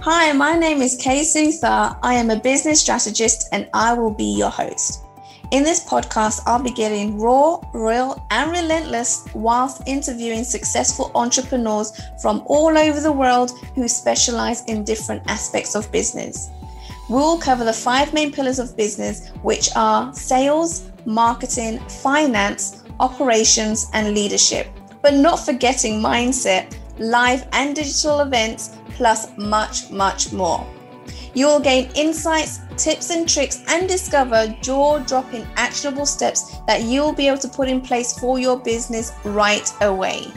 Hi, my name is Kay Sutha. I am a business strategist and I will be your host. In this podcast, I'll be getting raw, real, and relentless whilst interviewing successful entrepreneurs from all over the world who specialize in different aspects of business. We will cover the 5 main pillars of business, which are sales, marketing, finance, operations, and leadership, but not forgetting mindset, live and digital events, plus much, much more. You will gain insights, tips and tricks, and discover jaw-dropping actionable steps that you will be able to put in place for your business right away.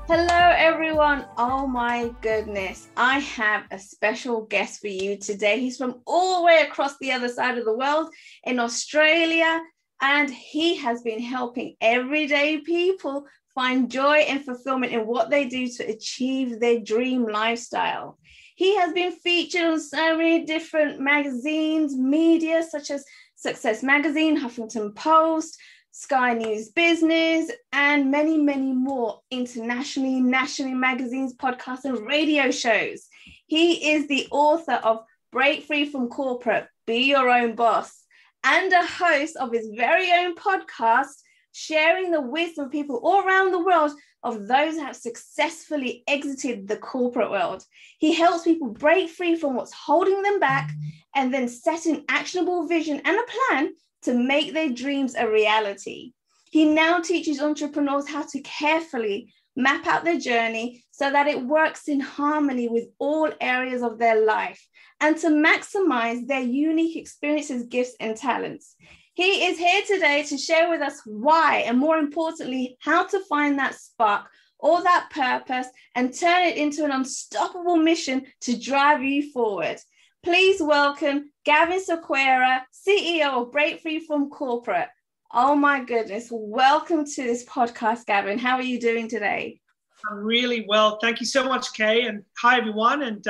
Hello, everyone. Oh my goodness. I have a special guest for you today. He's from all the way across the other side of the world in Australia, and he has been helping everyday people find joy and fulfillment in what they do to achieve their dream lifestyle. He has been featured on so many different magazines, media, such as Success Magazine, Huffington Post, Sky News Business, and many, many more internationally, nationally magazines, podcasts, and radio shows. He is the author of Break Free from Corporate, Be Your Own Boss, and a host of his very own podcast, sharing the wisdom of people all around the world of those that have successfully exited the corporate world. He helps people break free from what's holding them back and then set an actionable vision and a plan to make their dreams a reality. He now teaches entrepreneurs how to carefully map out their journey so that it works in harmony with all areas of their life and to maximize their unique experiences, gifts, and talents. He is here today to share with us why, and more importantly, how to find that spark or that purpose and turn it into an unstoppable mission to drive you forward. Please welcome Gavin Sequeira, CEO of Break Free from Corporate. Oh my goodness, welcome to this podcast, Gavin. How are you doing today? I'm really well. Thank you so much, Kay. And hi, everyone. And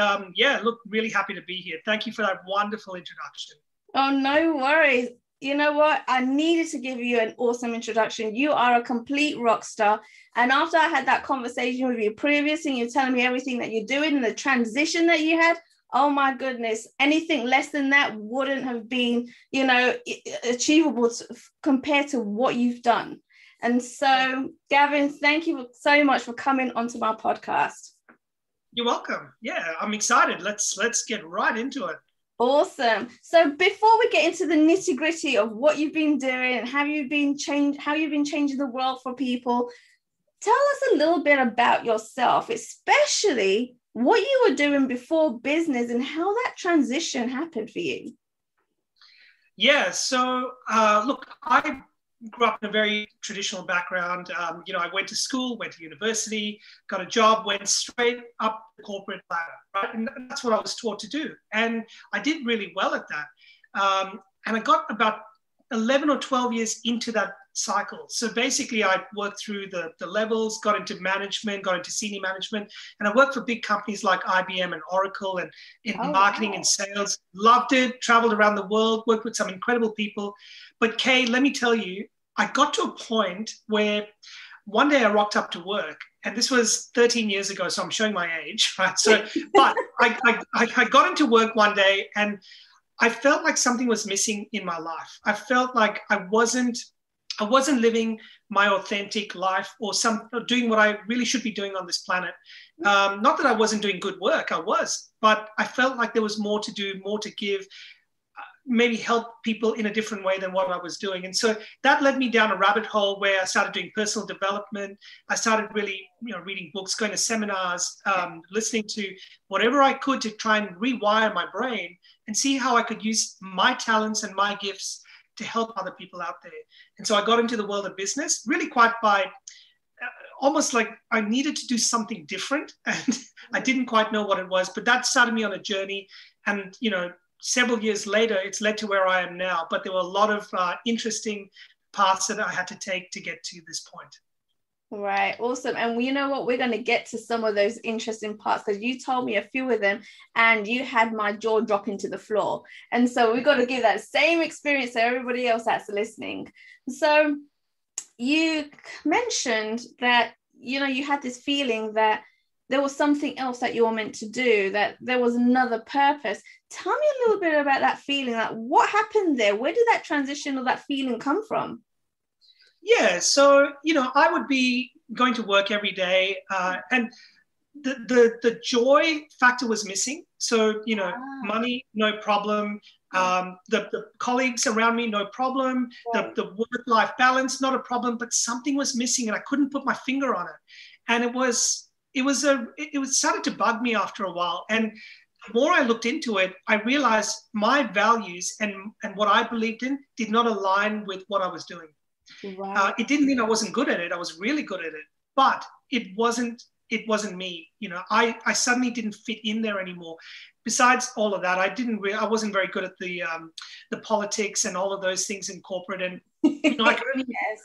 really happy to be here. Thank you for that wonderful introduction. Oh, no worries. You know what? I needed to give you an awesome introduction. You are a complete rock star. And after I had that conversation with you previously, and you're telling me everything that you're doing and the transition that you had, oh my goodness, anything less than that wouldn't have been, achievable compared to what you've done. And so, Gavin, thank you so much for coming onto my podcast. You're welcome. Yeah, I'm excited. Let's get right into it. Awesome. So before we get into the nitty-gritty of what you've been doing and how you've been changing the world for people, tell us a little bit about yourself, especially what you were doing before business and how that transition happened for you. Yeah, so look, I grew up in a very traditional background. I went to school, went to university, got a job, went straight up the corporate ladder, right? And that's what I was taught to do. And I did really well at that. And I got about 11 or 12 years into that cycle. So basically I worked through the levels, got into management, got into senior management, and I worked for big companies like IBM and Oracle and in marketing and sales. Loved it, traveled around the world, worked with some incredible people. But Kay, let me tell you, I got to a point where one day I rocked up to work, and this was 13 years ago, so I'm showing my age, right? So, but I got into work one day and I felt like something was missing in my life. I felt like I wasn't living my authentic life or doing what I really should be doing on this planet. Not that I wasn't doing good work, I was, but I felt like there was more to do, more to give, maybe help people in a different way than what I was doing. And so that led me down a rabbit hole where I started doing personal development. I started really, reading books, going to seminars, listening to whatever I could to try and rewire my brain and see how I could use my talents and my gifts to help other people out there. And so I got into the world of business really quite by almost like I needed to do something different. And I didn't quite know what it was, but that started me on a journey. And, several years later, it's led to where I am now. But there were a lot of interesting paths that I had to take to get to this point. Right. Awesome. And you know what? We're going to get to some of those interesting parts because you told me a few of them and you had my jaw dropping to the floor. And so we've got to give that same experience to everybody else that's listening. So you mentioned that, you had this feeling that there was something else that you were meant to do, that there was another purpose. Tell me a little bit about that feeling. Like, what happened there? Where did that transition or that feeling come from? Yeah, so, I would be going to work every day, and the joy factor was missing. So, money, no problem. The colleagues around me, no problem. Right. The work-life balance, not a problem. But something was missing, and I couldn't put my finger on it. And it started to bug me after a while. And the more I looked into it, I realized my values and what I believed in did not align with what I was doing. Right. It didn't mean I wasn't good at it. I was really good at it, but it wasn't me. I suddenly didn't fit in there anymore. Besides all of that, I wasn't very good at the politics and all of those things in corporate. And I could only, Yes.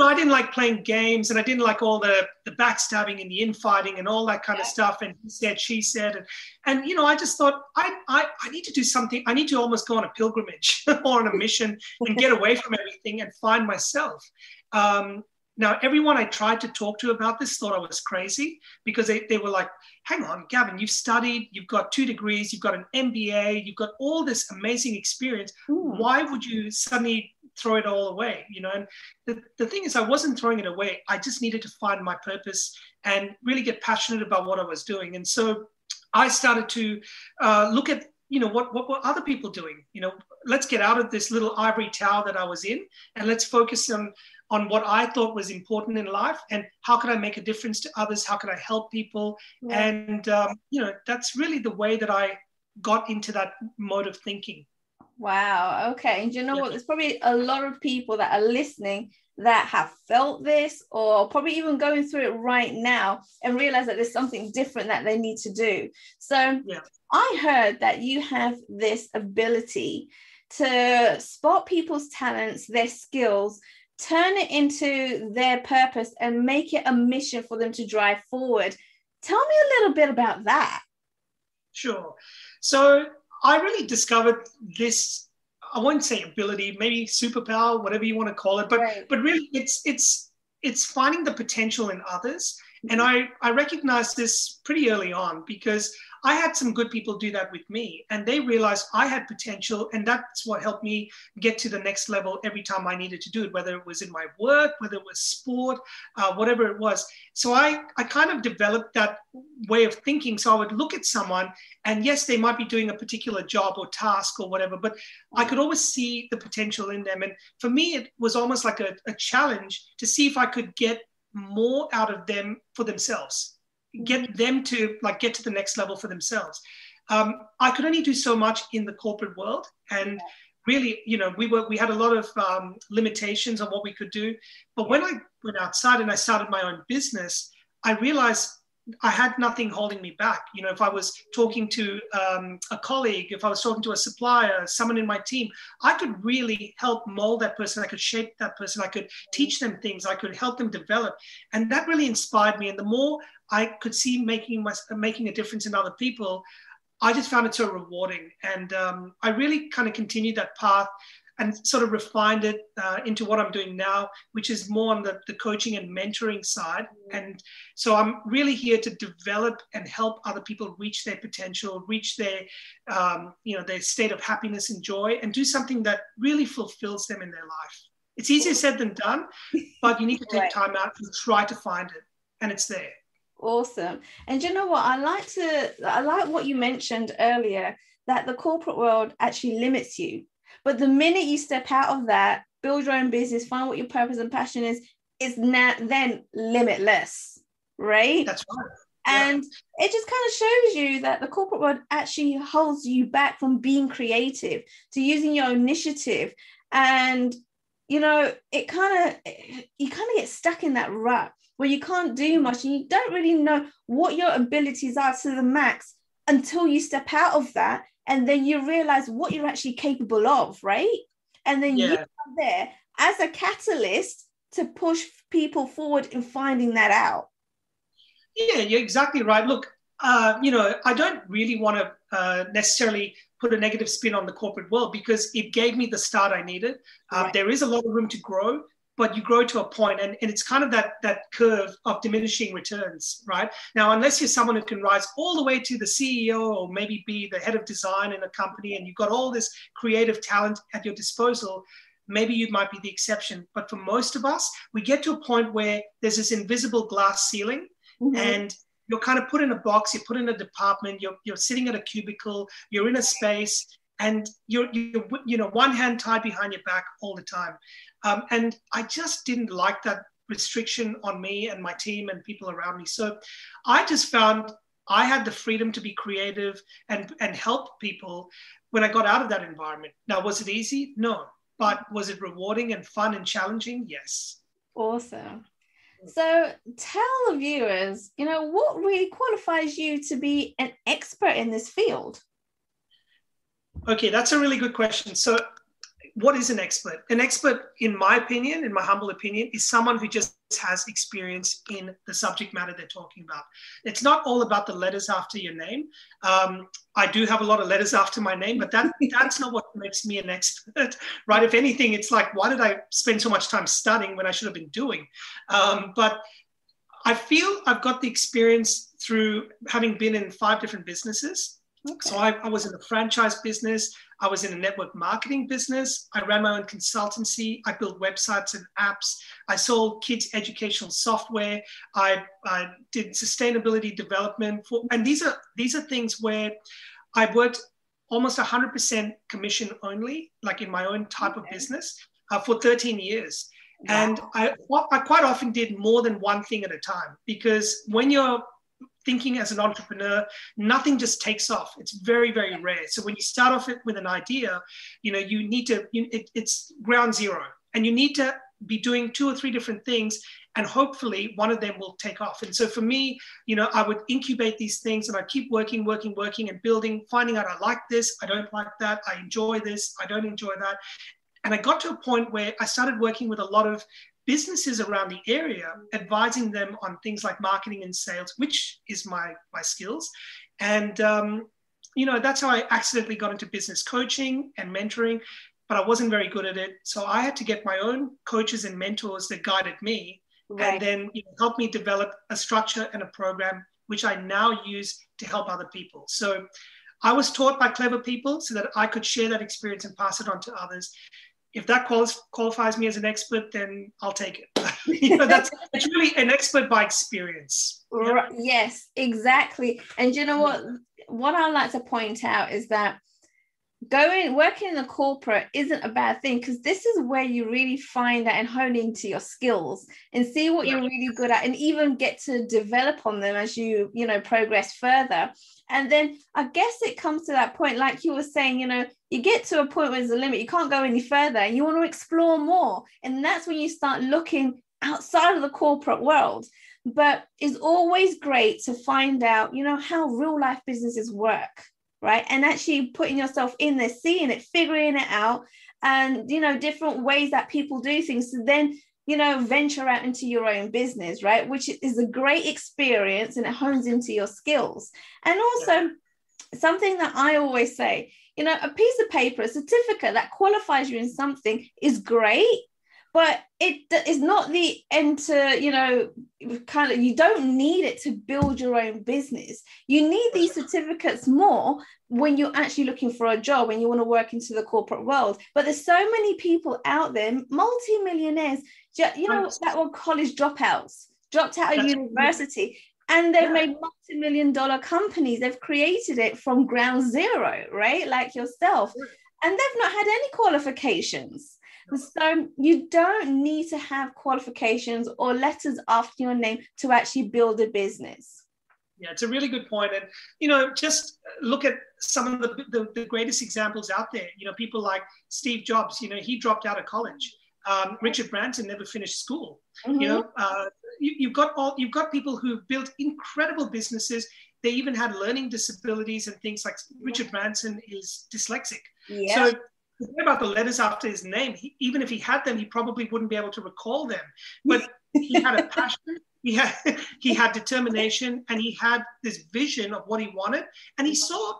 I didn't like playing games, and I didn't like all the backstabbing and the infighting and all that kind of stuff. And he said, she said, and I just thought I need to do something. I need to almost go on a pilgrimage or on a mission and get away from everything and find myself. Now, everyone I tried to talk to about this thought I was crazy, because they were like, hang on, Gavin, you've studied, you've got 2 degrees, you've got an MBA, you've got all this amazing experience. Why would you suddenly throw it all away? And the thing is, I wasn't throwing it away. I just needed to find my purpose and really get passionate about what I was doing. And so I started to look at, what were other people doing? Let's get out of this little ivory tower that I was in, and let's focus on what I thought was important in life, and how can I make a difference to others? How can I help people? Yeah. And, that's really the way that I got into that mode of thinking. Wow. Okay. And you know what? There's probably a lot of people that are listening that have felt this, or probably even going through it right now, and realize that there's something different that they need to do. So I heard that you have this ability to spot people's talents, their skills, turn it into their purpose, and make it a mission for them to drive forward. Tell me a little bit about that. Sure. So I really discovered this, I won't say ability, maybe superpower, whatever you want to call it, but really it's finding the potential in others. And I recognized this pretty early on, because I had some good people do that with me, and they realized I had potential, and that's what helped me get to the next level every time I needed to do it, whether it was in my work, whether it was sport, whatever it was. So I kind of developed that way of thinking. So I would look at someone, and yes, they might be doing a particular job or task or whatever, but I could always see the potential in them. And for me, it was almost like a challenge to see if I could get more out of them for themselves, get them to get to the next level for themselves. I could only do so much in the corporate world, and really, we had a lot of limitations on what we could do. But when I went outside and I started my own business, I realized I had nothing holding me back. If I was talking to a colleague, if I was talking to a supplier, someone in my team, I could really help mold that person. I could shape that person. I could teach them things. I could help them develop. And that really inspired me. And the more I could see making a difference in other people, I just found it so rewarding. And I really kind of continued that path and sort of refined it into what I'm doing now, which is more on the coaching and mentoring side. And so I'm really here to develop and help other people reach their potential, reach their state of happiness and joy, and do something that really fulfills them in their life. It's easier said than done, but you need to take time out and try to find it, and it's there. Awesome. And you know what? I like what you mentioned earlier, that the corporate world actually limits you. But the minute you step out of that, build your own business, find what your purpose and passion is now then limitless, right? That's right. And it just kind of shows you that the corporate world actually holds you back from being creative, to using your initiative. And, you kind of get stuck in that rut where you can't do much, and you don't really know what your abilities are to the max until you step out of that. And then you realize what you're actually capable of, right? And then you are there as a catalyst to push people forward in finding that out. Yeah, you're exactly right. Look, I don't really want to necessarily put a negative spin on the corporate world, because it gave me the start I needed. There is a lot of room to grow, but you grow to a point, and it's kind of that curve of diminishing returns, right? Now, unless you're someone who can rise all the way to the CEO or maybe be the head of design in a company and you've got all this creative talent at your disposal, maybe you might be the exception. But for most of us, we get to a point where there's this invisible glass ceiling, and you're kind of put in a box, you're put in a department, you're sitting at a cubicle, you're in a space, and you're one hand tied behind your back all the time. And I just didn't like that restriction on me and my team and people around me. So I just found I had the freedom to be creative and help people when I got out of that environment. Now, was it easy? No. But was it rewarding and fun and challenging? Yes. Awesome. So tell the viewers, what really qualifies you to be an expert in this field? Okay, that's a really good question. So what is an expert? An expert, in my opinion, in my humble opinion, is someone who just has experience in the subject matter they're talking about. It's not all about the letters after your name. I do have a lot of letters after my name, but that's not what makes me an expert, right? If anything, it's like, why did I spend so much time studying when I should have been doing? But I feel I've got the experience through having been in 5 different businesses. Okay. So I was in a franchise business. I was in a network marketing business. I ran my own consultancy. I built websites and apps. I sold kids educational software. I did sustainability development and these are things where I worked almost 100% commission only, like in my own type of business, for 13 years. Wow. And I quite often did more than one thing at a time, because when you're thinking as an entrepreneur, nothing just takes off. It's very, very rare. So when you start off with an idea, you need to, it's ground zero, and you need to be doing 2 or 3 different things, and hopefully one of them will take off. And so for me, I would incubate these things, and I keep working and building, finding out I like this, I don't like that, I enjoy this, I don't enjoy that. And I got to a point where I started working with a lot of businesses around the area, advising them on things like marketing and sales, which is my skills. And, that's how I accidentally got into business coaching and mentoring, but I wasn't very good at it. So I had to get my own coaches and mentors that guided me, right, and then help me develop a structure and a program, which I now use to help other people. So I was taught by clever people so that I could share that experience and pass it on to others. If that qualifies me as an expert, then I'll take it. It's really an expert by experience. Right. Yes, exactly. And you know what I like to point out is that working in a corporate isn't a bad thing, because this is where you really find out and hone into your skills and see what you're really good at, and even get to develop on them as you progress further. And then I guess it comes to that point, like you were saying, you get to a point where there's a limit, you can't go any further, and you want to explore more. And that's when you start looking outside of the corporate world. But it's always great to find out, how real life businesses work, right? And actually putting yourself in there, seeing it, figuring it out, and, different ways that people do things. So then, venture out into your own business, right? Which is a great experience, and it hones into your skills. And also something that I always say, a piece of paper, a certificate that qualifies you in something is great, but it is not the end to, you don't need it to build your own business. You need these certificates more when you're actually looking for a job, when you want to work into the corporate world. But there's so many people out there, multi-millionaires, that were college dropouts, dropped out of university, and they've made multi-million-dollar companies. They've created it from ground zero, right? Like yourself. And they've not had any qualifications. So you don't need to have qualifications or letters after your name to actually build a business. Yeah, it's a really good point. And, just look at some of the greatest examples out there. People like Steve Jobs, he dropped out of college. Richard Branson never finished school. Mm-hmm. You've got people who built incredible businesses. They even had learning disabilities and things. Like Richard Branson is dyslexic. Yeah. So forget about the letters after his name. Even if he had them, he probably wouldn't be able to recall them. But he had a passion, he had determination, and he had this vision of what he wanted. And he saw,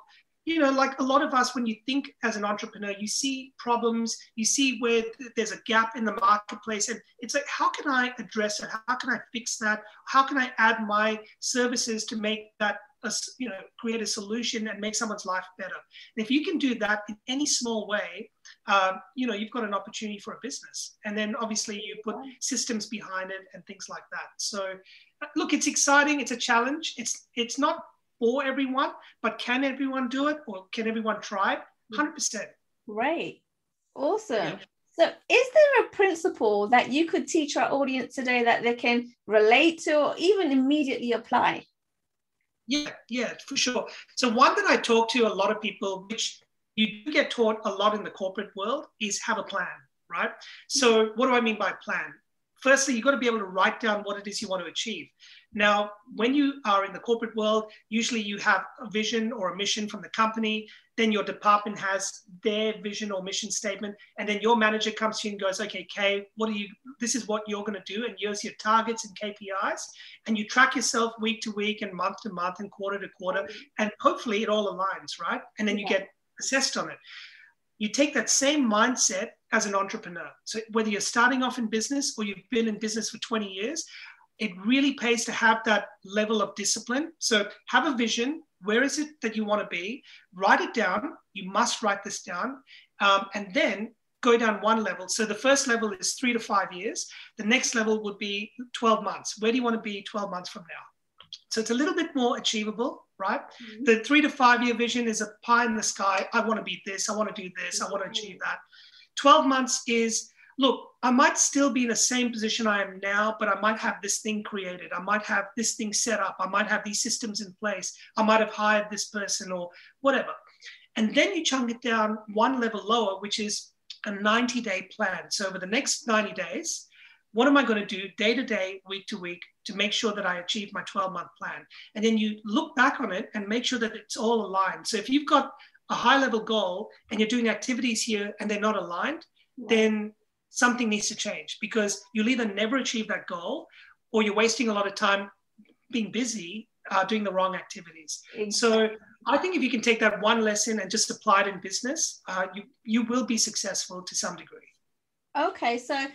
like a lot of us, when you think as an entrepreneur, you see problems, you see where there's a gap in the marketplace, and it's like, how can I address it? How can I fix that? How can I add my services to make that, create a solution and make someone's life better? And if you can do that in any small way, you've got an opportunity for a business. And then obviously you put systems behind it and things like that. So look, it's exciting. It's a challenge. It's not for everyone, but can everyone do it, or can everyone try it? 100%. Great. Awesome. Yeah. So is there a principle that you could teach our audience today that they can relate to or even immediately apply? Yeah, for sure. So one that I talk to a lot of people, which you do get taught a lot in the corporate world, is have a plan, right? So what do I mean by plan? Firstly, you've got to be able to write down what it is you want to achieve. Now, when you are in the corporate world, usually you have a vision or a mission from the company. Then your department has their vision or mission statement. And then your manager comes to you and goes, okay, Kay, this is what you're going to do. And here's your targets and KPIs. And you track yourself week to week and month to month and quarter to quarter. And hopefully it all aligns, right? And then you get assessed on it. You take that same mindset as an entrepreneur. So whether you're starting off in business or you've been in business for 20 years, it really pays to have that level of discipline. So have a vision. Where is it that you want to be? Write it down. You must write this down. And then go down one level. So the first level is 3 to 5 years. The next level would be 12 months. Where do you want to be 12 months from now? So it's a little bit more achievable, right? Mm-hmm. The 3 to 5 year vision is a pie in the sky. I want to be this. I want to do this. I want to achieve that. 12 months is, look, I might still be in the same position I am now, but I might have this thing created. I might have this thing set up. I might have these systems in place. I might have hired this person or whatever. And then you chunk it down one level lower, which is a 90-day plan. So over the next 90 days, what am I going to do day to day, week to week, to make sure that I achieve my 12-month plan? And then you look back on it and make sure that it's all aligned. So if you've got a high-level goal and you're doing activities here and they're not aligned, then something needs to change, because you'll either never achieve that goal or you're wasting a lot of time being busy doing the wrong activities. Exactly. So I think if you can take that one lesson and just apply it in business, you will be successful to some degree. Okay, so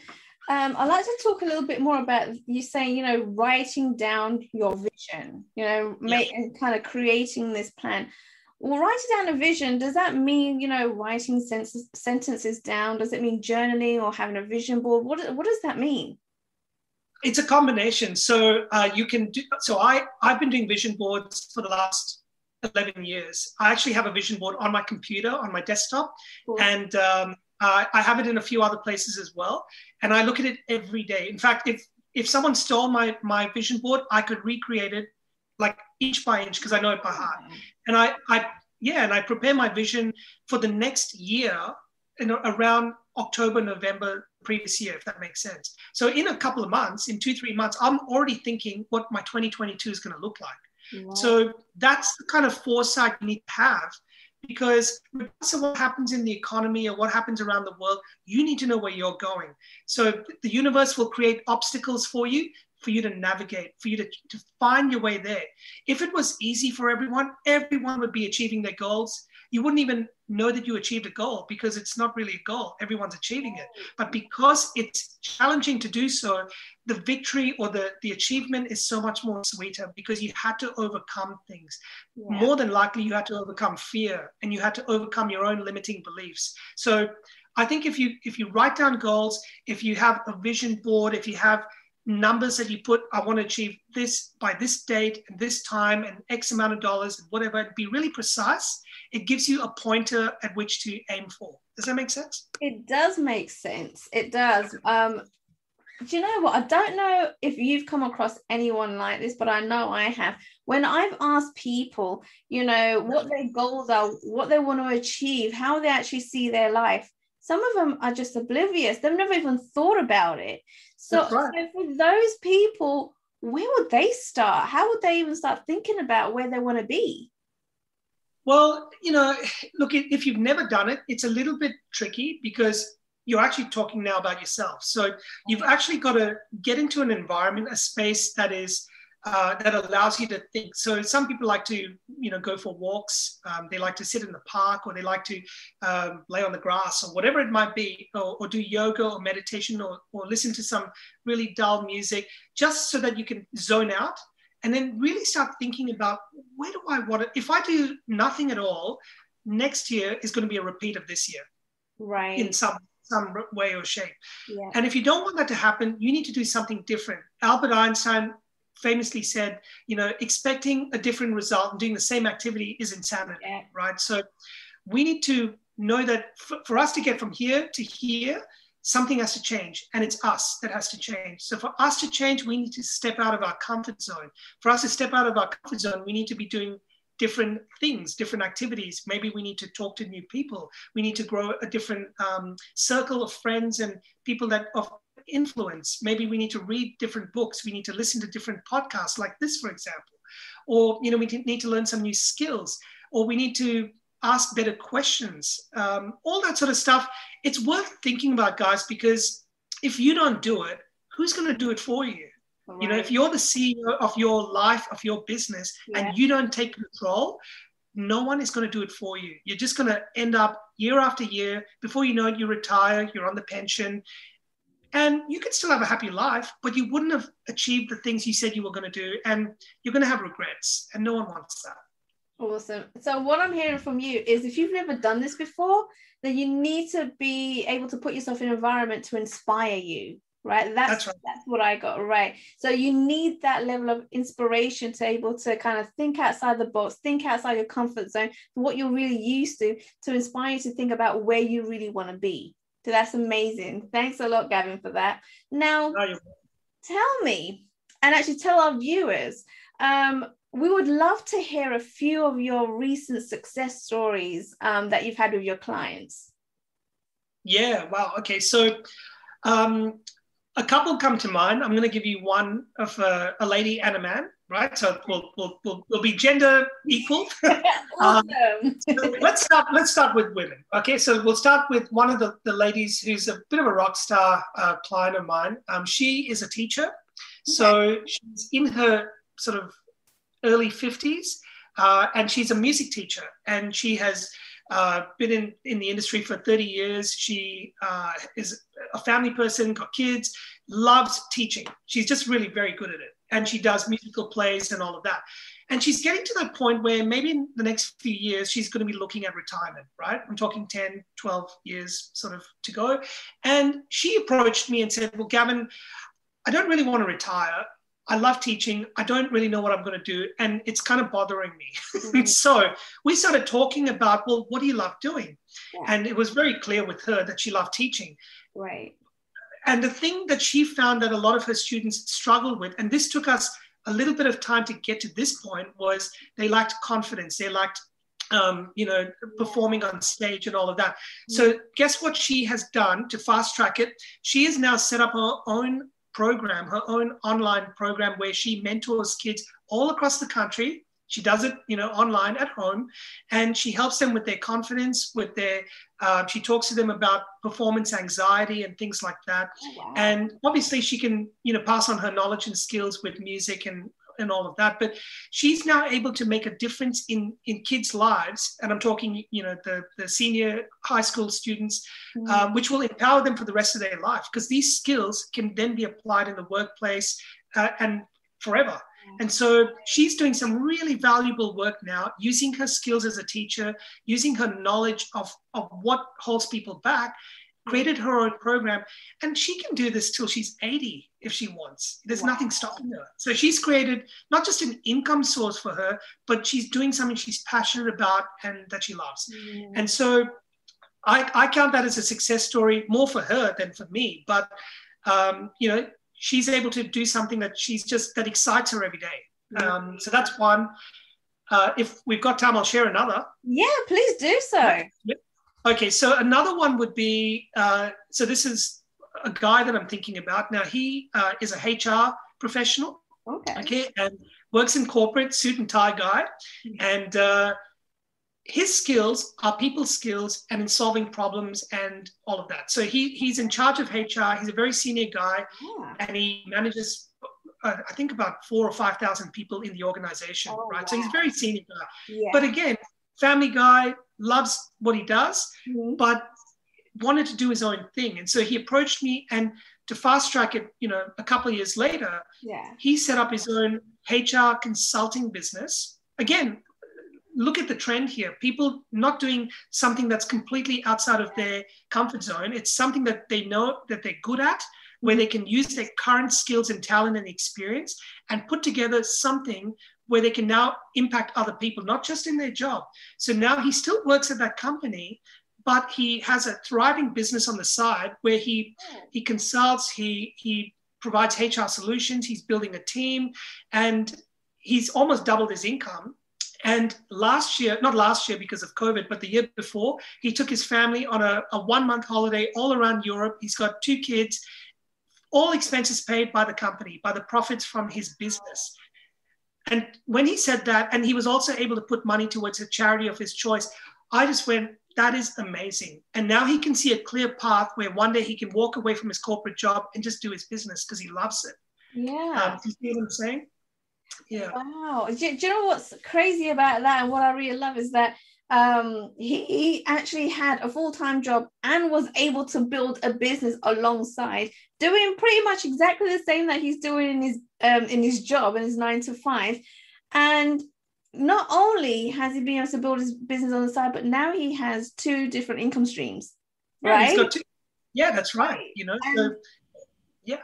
I'd like to talk a little bit more about you saying, writing down your vision, and kind of creating this plan. Well, writing down a vision, does that mean, writing sentences down? Does it mean journaling or having a vision board? What does that mean? It's a combination. So you can do, so I've been doing vision boards for the last 11 years. I actually have a vision board on my computer, on my desktop. Cool. And I have it in a few other places as well. And I look at it every day. In fact, if someone stole my vision board, I could recreate it like inch by inch, because I know it by heart. And I prepare my vision for the next year around October, November previous year, if that makes sense. So in a couple of months, in 2-3 months, I'm already thinking what my 2022 is going to look like. Wow. So that's the kind of foresight you need to have, because regardless of what happens in the economy or what happens around the world, you need to know where you're going. So the universe will create obstacles for you to navigate, for you to find your way there. If it was easy for everyone would be achieving their goals. You wouldn't even know that you achieved a goal, because it's not really a goal. Everyone's achieving it. But because it's challenging to do so, the victory or the achievement is so much more sweeter, because you had to overcome things. Yeah. More than likely, you had to overcome fear, and you had to overcome your own limiting beliefs. So I think if you write down goals, if you have a vision board, if you have numbers that you put, I want to achieve this by this date and this time and X amount of dollars and whatever, be really precise. It gives you a pointer at which to aim for. Does that make sense? It does make sense. It does. Do you know what? I don't know if you've come across anyone like this, but I know I have. When I've asked people, what their goals are, what they want to achieve, how they actually see their life, some of them are just oblivious. They've never even thought about it. So, right. So for those people, where would they start? How would they even start thinking about where they want to be? Well, look, if you've never done it, it's a little bit tricky, because you're actually talking now about yourself. So you've actually got to get into an environment, a space that is that allows you to think. So some people like to, go for walks. They like to sit in the park, or they like to lay on the grass, or whatever it might be, or do yoga or meditation, or listen to some really dull music, just so that you can zone out and then really start thinking about, where do I want to, if I do nothing at all, next year is going to be a repeat of this year. Right. In some way or shape. Yeah. And if you don't want that to happen, you need to do something different. Albert Einstein famously said, expecting a different result and doing the same activity is insanity, right? So we need to know that for us to get from here to here, something has to change, and it's us that has to change. So for us to change, we need to step out of our comfort zone. For us to step out of our comfort zone, we need to be doing different things, different activities. Maybe we need to talk to new people. We need to grow a different circle of friends and people that of influence. Maybe we need to read different books. We need to listen to different podcasts like this, for example. Or, we need to learn some new skills, or we need to ask better questions. All that sort of stuff. It's worth thinking about, guys, because if you don't do it, who's going to do it for you? Right. If you're the CEO of your life, of your business, and you don't take control, no one is going to do it for you. You're just going to end up year after year. Before you know it, you retire, you're on the pension, and you can still have a happy life, but you wouldn't have achieved the things you said you were going to do, and you're going to have regrets, and no one wants that. Awesome. So what I'm hearing from you is, if you've never done this before, then you need to be able to put yourself in an environment to inspire you. Right. That's right. That's what I got. Right. So you need that level of inspiration to able to kind of think outside the box, think outside your comfort zone, what you're really used to inspire you to think about where you really want to be. So that's amazing. Thanks a lot, Gavin, for that. Now, tell me, and actually tell our viewers, we would love to hear a few of your recent success stories that you've had with your clients. Yeah. Wow. Okay. So, a couple come to mind. I'm going to give you one of a lady and a man, right? So we'll be gender equal. Awesome. So let's start with women. Okay, so we'll start with one of the ladies who's a bit of a rock star client of mine. She is a teacher, so she's in her sort of early 50s, and she's a music teacher, and she has been in the industry for 30 years. She is a family person, got kids, loves teaching. She's just really very good at it. And she does musical plays and all of that. And she's getting to that point where maybe in the next few years, she's going to be looking at retirement, right? I'm talking 10, 12 years sort of to go. And she approached me and said, well, Gavin, I don't really want to retire. I love teaching. I don't really know what I'm going to do. And it's kind of bothering me. Mm-hmm. So we started talking about, well, what do you love doing? Yeah. And it was very clear with her that she loved teaching. Right. And the thing that she found that a lot of her students struggled with, and this took us a little bit of time to get to this point, was they lacked confidence. They lacked, performing on stage and all of that. Mm-hmm. So guess what she has done to fast track it? She has now set up her own program, her own online program, where she mentors kids all across the country. She does it, online at home, and she helps them with their confidence, with their, she talks to them about performance anxiety and things like that. Oh, wow. And obviously she can, pass on her knowledge and skills with music and all of that. But she's now able to make a difference in kids' lives. And I'm talking, the senior high school students, which will empower them for the rest of their life, because these skills can then be applied in the workplace and forever. And so she's doing some really valuable work now, using her skills as a teacher, using her knowledge of what holds people back, created her own program. And she can do this till she's 80 if she wants. There's nothing stopping her. So she's created not just an income source for her, but she's doing something she's passionate about and that she loves. And so I count that as a success story, more for her than for me. But, she's able to do something that that excites her every day. So that's one. If we've got time, I'll share another. Yeah, please do so. Okay, so another one would be, so this is a guy that I'm thinking about. Now, he is a HR professional, okay, and works in corporate, suit and tie guy. And his skills are people skills and in solving problems and all of that. So he's in charge of HR. He's a very senior guy, and he manages I think about 4,000 or 5,000 people in the organization, right? Wow. So he's a very senior guy. Yeah. But again, family guy, loves what he does, but wanted to do his own thing. And so he approached me, and to fast track it, a couple of years later, he set up his own HR consulting business. Again, look at the trend here. People not doing something that's completely outside of their comfort zone. It's something that they know that they're good at, where they can use their current skills and talent and experience and put together something where they can now impact other people, not just in their job. So now he still works at that company, but he has a thriving business on the side where he consults, he provides HR solutions, he's building a team, and he's almost doubled his income. And last year, not last year because of COVID, but the year before, he took his family on a 1-month holiday all around Europe. He's got 2 kids, all expenses paid by the company, by the profits from his business. And when he said that, and he was also able to put money towards a charity of his choice, I just went, that is amazing. And now he can see a clear path where one day he can walk away from his corporate job and just do his business because he loves it. Yeah. Do you see what I'm saying? Yeah. Wow. Do you know what's crazy about that, and what I really love is that he actually had a full-time job and was able to build a business alongside, doing pretty much exactly the same that he's doing in his job, in his 9 to 5. And not only has he been able to build his business on the side, but now he has 2 different income streams. Right? He's got 2. Yeah, that's right. So, yeah.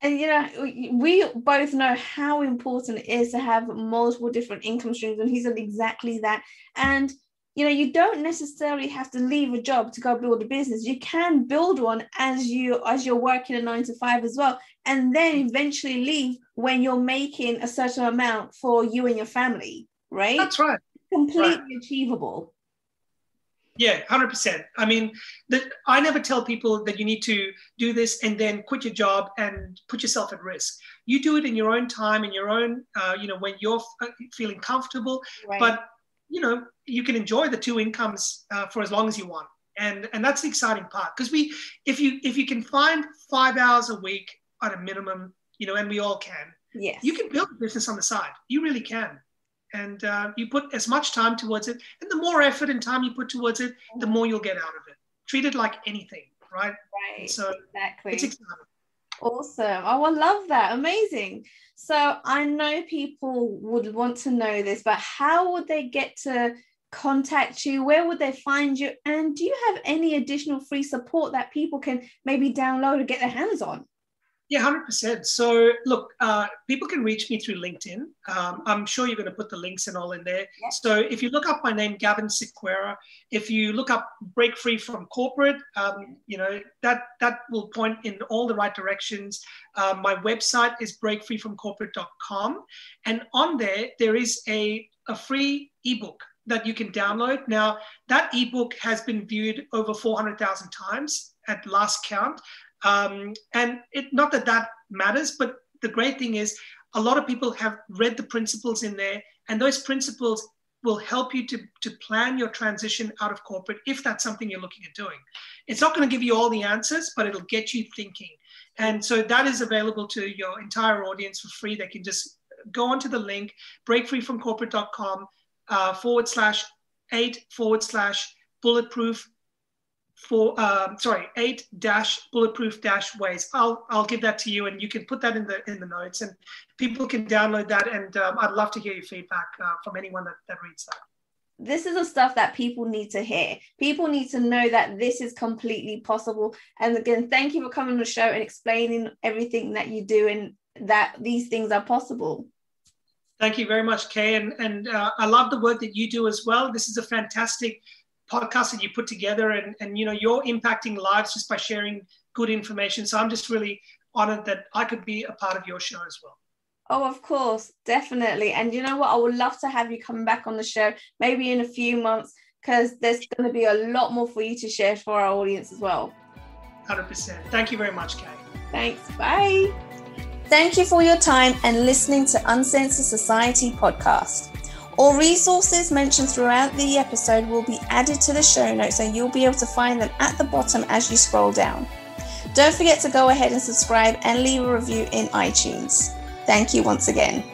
And, we both know how important it is to have multiple different income streams, and he's done exactly that. And, you don't necessarily have to leave a job to go build a business. You can build one as you're working a 9 to 5 as well, and then eventually leave when you're making a certain amount for you and your family, right? That's right. Completely achievable. Yeah, 100%. I mean, I never tell people that you need to do this and then quit your job and put yourself at risk. You do it in your own time, in your own, when you're feeling comfortable. Right. But, you can enjoy the 2 incomes for as long as you want. And that's the exciting part. Because if you can find 5 hours a week at a minimum, and we all can, yes, you can build a business on the side. You really can. And you put as much time towards it, and the more effort and time you put towards it, the more you'll get out of it. Treat it like anything, right? Right. So exactly. It's exciting. Awesome. Oh, I love that. Amazing. So I know people would want to know this, but how would they get to contact you? Where would they find you? And do you have any additional free support that people can maybe download or get their hands on? Yeah, 100%. So look, people can reach me through LinkedIn. I'm sure you're going to put the links and all in there. Yep. So if you look up my name, Gavin Sequeira, if you look up Break Free from Corporate, that will point in all the right directions. My website is breakfreefromcorporate.com. And on there is a free ebook that you can download. Now, that ebook has been viewed over 400,000 times at last count. And not that matters, but the great thing is a lot of people have read the principles in there, and those principles will help you to plan your transition out of corporate if that's something you're looking at doing. It's not going to give you all the answers, but it'll get you thinking. And so that is available to your entire audience for free. They can just go onto the link, breakfreefromcorporate.com /8/bulletproof 8-bulletproof-ways. I'll give that to you, and you can put that in the notes, and people can download that. And I'd love to hear your feedback from anyone that reads that. This is the stuff that people need to hear. People need to know that this is completely possible. And again, thank you for coming on the show and explaining everything that you do and that these things are possible. Thank you very much, Kay. And I love the work that you do as well. This is a fantastic podcast that you put together, and you're impacting lives just by sharing good information. So I'm just really honored that I could be a part of your show as well. Oh, of course, definitely. And you know what? I would love to have you come back on the show, maybe in a few months, because there's going to be a lot more for you to share for our audience as well. 100%. Thank you very much, Kay. Thanks. Bye. Thank you for your time and listening to Uncensored Society podcast. All resources mentioned throughout the episode will be added to the show notes, and you'll be able to find them at the bottom as you scroll down. Don't forget to go ahead and subscribe and leave a review in iTunes. Thank you once again.